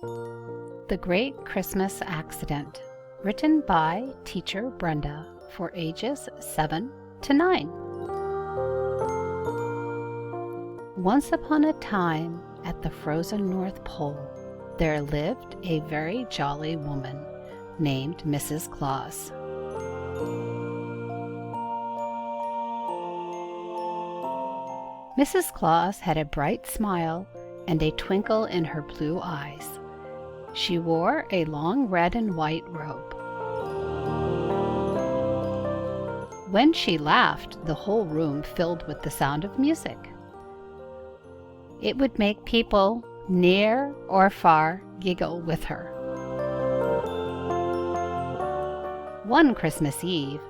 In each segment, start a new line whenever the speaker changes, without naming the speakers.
The Great Christmas Accident, written by Teacher Brenda for ages 7 to 9. Once upon a time, at the frozen North Pole, there lived a very jolly woman named Mrs. Claus. Mrs. Claus had a bright smile and a twinkle in her blue eyes. She wore a long red and white robe. When she laughed, the whole room filled with the sound of music. It would make people near or far giggle with her. One Christmas Eve,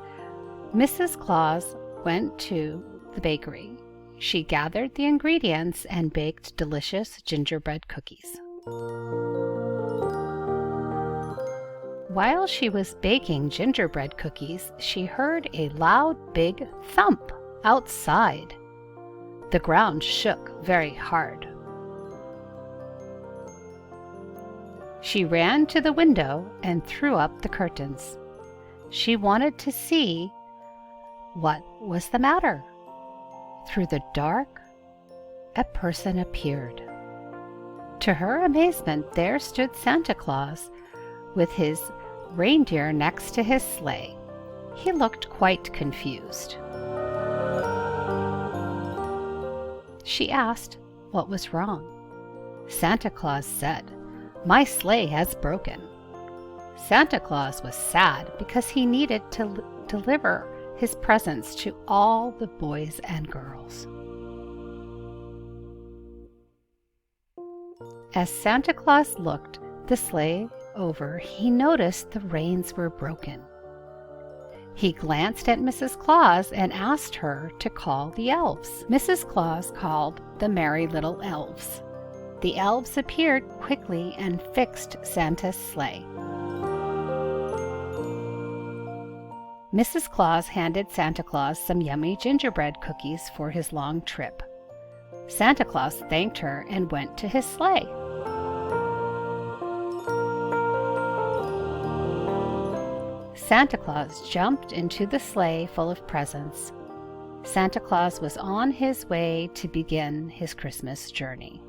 Mrs. Claus went to the bakery. She gathered the ingredients and baked delicious gingerbread cookies. While she was baking gingerbread cookies, she heard a loud, big thump outside. The ground shook very hard. She ran to the window and threw up the curtains. She wanted to see what was the matter. Through the dark, a person appeared. To her amazement, there stood Santa Claus with his reindeer next to his sleigh. He looked quite confused. She asked what was wrong. Santa Claus said, "My sleigh has broken." Santa Claus was sad because he needed to deliver his presents to all the boys and girls. As Santa Claus looked the sleigh over, he noticed the reins were broken. He glanced at Mrs. Claus and asked her to call the elves. Mrs. Claus called the merry little elves. The elves appeared quickly and fixed Santa's sleigh. Mrs. Claus handed Santa Claus some yummy gingerbread cookies for his long trip. Santa Claus thanked her and went to his sleigh. Santa Claus jumped into the sleigh full of presents. Santa Claus was on his way to begin his Christmas journey.